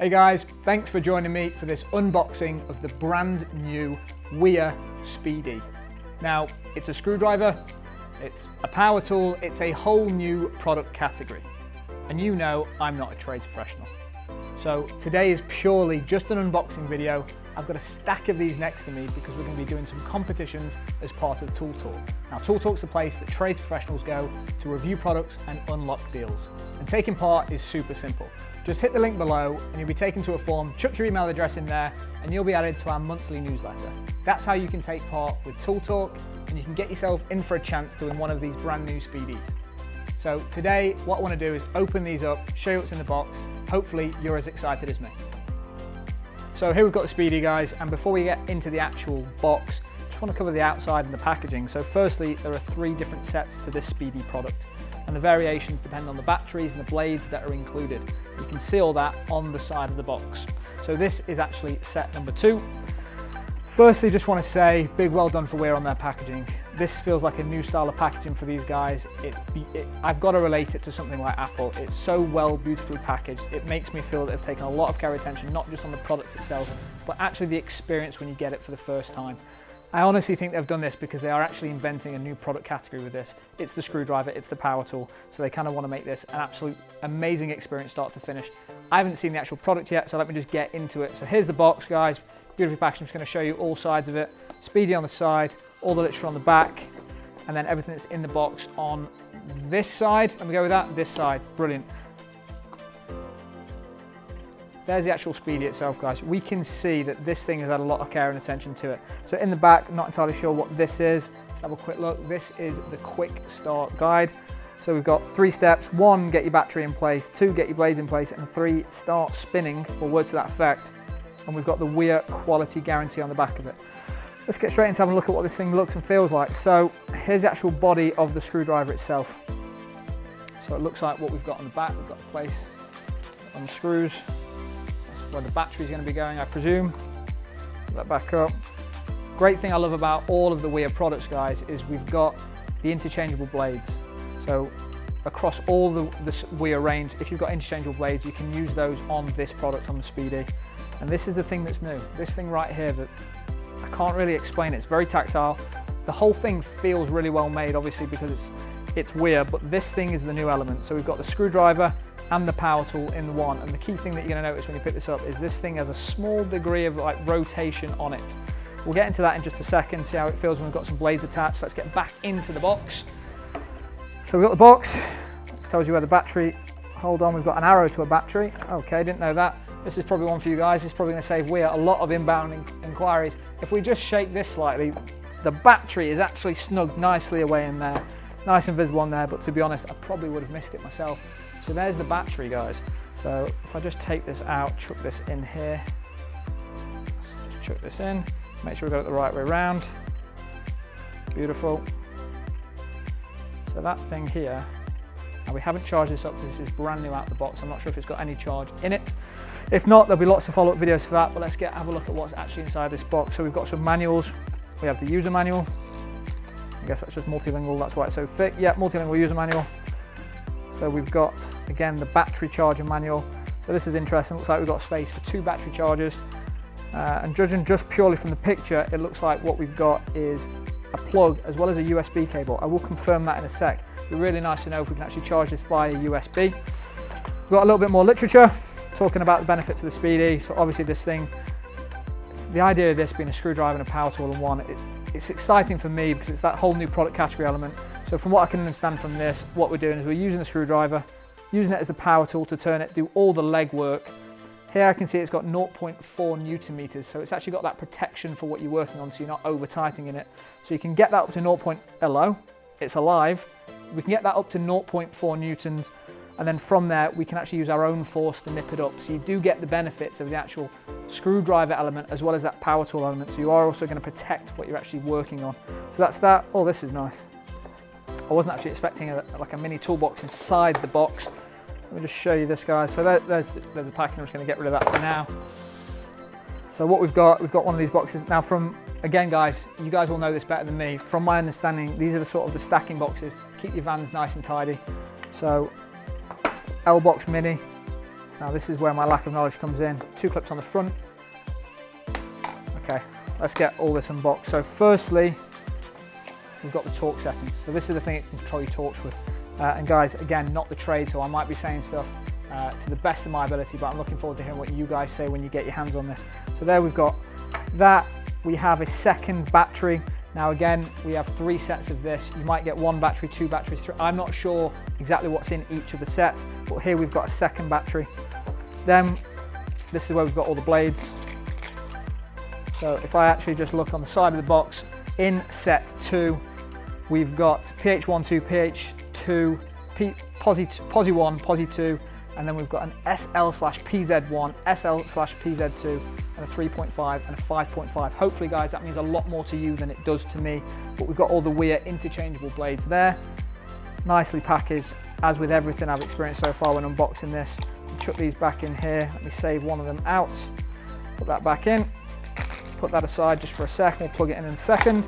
Hey guys, thanks for joining me for this unboxing of the brand new Wiha speedE. Now, it's a screwdriver, it's a power tool, it's a whole new product category. And you know I'm not a trade professional. So today is purely just an unboxing video. I've got a stack of these next to me because we're going to be doing some competitions as part of Tool Talk. Now, Tool Talk's the place that trade professionals go to review products and unlock deals. And taking part is super simple. Just hit the link below and you'll be taken to a form, chuck your email address in there and you'll be added to our monthly newsletter. That's how you can take part with Tool Talk and you can get yourself in for a chance to win one of these brand new speedEs. So today, what I want to do is open these up, show you what's in the box. Hopefully you're as excited as me. So here we've got the speedE, guys, and before we get into the actual box, I just want to cover the outside and the packaging. So firstly, there are 3 different sets to this speedE product, and the variations depend on the batteries and the blades that are included. You can see all that on the side of the box. So this is actually set number 2. Firstly, just want to say big well done for Wiha on their packaging. This feels like a new style of packaging for these guys. I've got to relate it to something like Apple. It's so well, beautifully packaged. It makes me feel that they've taken a lot of care and attention, not just on the product itself, but actually the experience when you get it for the first time. I honestly think they've done this because they are actually inventing a new product category with this. It's the screwdriver, it's the power tool, so they kind of want to make this an absolute amazing experience start to finish. I haven't seen the actual product yet, so let me just get into it. So here's the box, guys. Beautifully packaged. I'm just going to show you all sides of it. speedE on the side, all the literature on the back, and then everything that's in the box on this side. Let me go with that, this side. Brilliant. There's the actual speedE itself, guys. We can see that this thing has had a lot of care and attention to it. So in the back, not entirely sure what this is. Let's have a quick look. This is the quick start guide. So we've got 3 steps. 1, get your battery in place. 2, get your blades in place. And 3, start spinning, or words to that effect. And we've got the Wiha quality guarantee on the back of it. Let's get straight into having a look at what this thing looks and feels like. So here's the actual body of the screwdriver itself. So it looks like what we've got on the back. We've got the place on the screws. That's where the battery is going to be going, I presume. Put that back up. Great thing I love about all of the Wiha products, guys, is we've got the interchangeable blades. So across all the Wiha range, if you've got interchangeable blades, you can use those on this product, on the speedE. And this is the thing that's new. This thing right here that I can't really explain. It's very tactile. The whole thing feels really well made, obviously, because it's Wiha, but this thing is the new element. So we've got the screwdriver and the power tool in one. And the key thing that you're going to notice when you pick this up is this thing has a small degree of like rotation on it. We'll get into that in just a second, see how it feels when we've got some blades attached. Let's get back into the box. So we've got the box. It tells you where the battery, hold on, we've got an arrow to a battery. Okay, didn't know that. This is probably one for you guys. This is probably going to save Wiha a lot of inbound inquiries. If we just shake this slightly, the battery is actually snugged nicely away in there. Nice and visible on there, but to be honest, I probably would have missed it myself. So there's the battery, guys. So if I just take this out, chuck this in here. Let's just chuck this in. Make sure we got it the right way around. Beautiful. So that thing here, now we haven't charged this up because this is brand new out of the box. I'm not sure if it's got any charge in it. If not, there'll be lots of follow-up videos for that, but let's have a look at what's actually inside this box. So we've got some manuals. We have the user manual. I guess that's just multilingual, that's why it's so thick. Yeah, multilingual user manual. So we've got, again, the battery charger manual. So this is interesting. Looks like we've got space for 2 battery chargers. And judging just purely from the picture, it looks like what we've got is a plug as well as a USB cable. I will confirm that in a sec. It'd be really nice to know if we can actually charge this via USB. We've got a little bit more literature talking about the benefits of the speedE. So obviously this thing, the idea of this being a screwdriver and a power tool in one, it's exciting for me because it's that whole new product category element. So from what I can understand from this, what we're doing is we're using the screwdriver, using it as the power tool to turn it, do all the leg work. Here I can see it's got 0.4 Newton meters, so it's actually got that protection for what you're working on, so you're not over tightening it. So you can get that up to 0.0, it's alive. We can get that up to 0.4 newtons, and then from there we can actually use our own force to nip it up. So you do get the benefits of the actual screwdriver element as well as that power tool element, so you are also going to protect what you're actually working on. So that's that. Oh, this is nice. I wasn't actually expecting like a mini toolbox inside the box. Let me just show you this, guys. So there's the packing. I'm just going to get rid of that for now. So what we've got one of these boxes. Now again, guys, you guys will know this better than me. From my understanding, these are the stacking boxes. Keep your vans nice and tidy. So L-box mini, Now this is where my lack of knowledge comes in. 2 clips on the front. Okay, let's get all this unboxed. So firstly, we've got the torque settings. So this is the thing it can control your torques with. And guys, again, not the trade, so I might be saying stuff to the best of my ability, but I'm looking forward to hearing what you guys say when you get your hands on this. So there we've got that. We have a second battery. Now again, we have 3 sets of this. You might get 1 battery, 2 batteries, 3. I'm not sure exactly what's in each of the sets, but here we've got a second battery. Then this is where we've got all the blades. So if I actually just look on the side of the box, in set 2, we've got PH12, PH2, Posi 1, Posi 2, and then we've got an SL/PZ1, SL/PZ2, and a 3.5 and a 5.5. Hopefully guys, that means a lot more to you than it does to me, but we've got all the Wiha interchangeable blades there, nicely packaged, as with everything I've experienced so far when unboxing this. Chuck these back in here, let me save one of them out, put that back in, put that aside just for a second, we'll plug it in a second.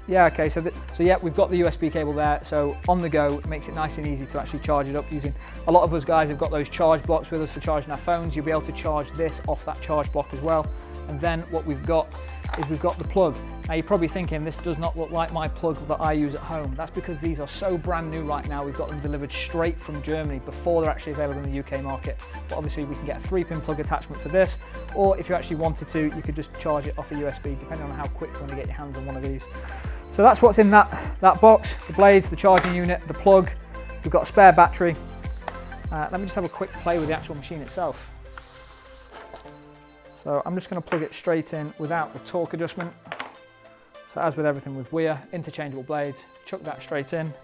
Yeah, okay, so yeah, we've got the USB cable there, so on the go, it makes it nice and easy to actually charge it up using. A lot of us guys have got those charge blocks with us for charging our phones. You'll be able to charge this off that charge block as well. And then what we've got is we've got the plug. Now you're probably thinking this does not look like my plug that I use at home. That's because these are so brand new right now. We've got them delivered straight from Germany before they're actually available in the UK market. But obviously we can get a 3-pin plug attachment for this, or if you actually wanted to, you could just charge it off a USB, depending on how quick you want to get your hands on one of these. So that's what's in that box, the blades, the charging unit, the plug. We've got a spare battery. Let me just have a quick play with the actual machine itself. So I'm just going to plug it straight in without the torque adjustment. So as with everything with Wiha, interchangeable blades, chuck that straight in.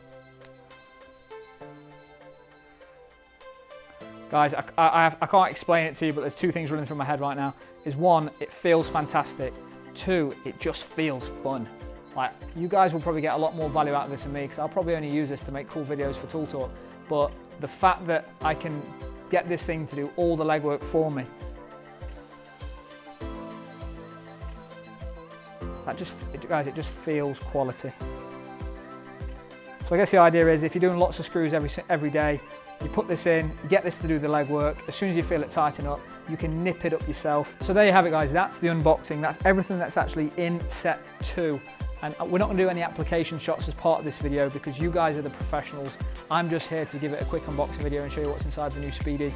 Guys, I can't explain it to you, but there's 2 things running through my head right now. Is 1, it feels fantastic. 2, it just feels fun. Like, you guys will probably get a lot more value out of this than me, because I'll probably only use this to make cool videos for Tool Talk. But the fact that I can get this thing to do all the legwork for me, guys, it just feels quality. So I guess the idea is, if you're doing lots of screws every day, you put this in, you get this to do the legwork. As soon as you feel it tighten up, you can nip it up yourself. So there you have it guys, that's the unboxing. That's everything that's actually in set 2. And we're not going to do any application shots as part of this video because you guys are the professionals. I'm just here to give it a quick unboxing video and show you what's inside the new speedE.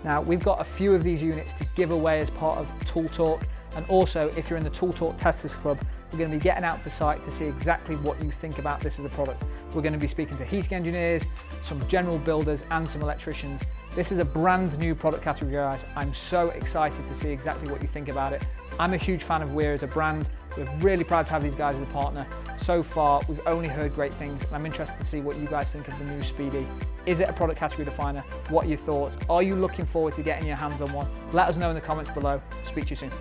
Now, we've got a few of these units to give away as part of Tool Talk. And also, if you're in the Tool Talk Testers Club, we're going to be getting out to site to see exactly what you think about this as a product. We're going to be speaking to heating engineers, some general builders, and some electricians. This is a brand new product category, guys. I'm so excited to see exactly what you think about it. I'm a huge fan of Wiha as a brand. We're really proud to have these guys as a partner. So far, we've only heard great things, and I'm interested to see what you guys think of the new speedE. Is it a product category definer? What are your thoughts? Are you looking forward to getting your hands on one? Let us know in the comments below. Speak to you soon.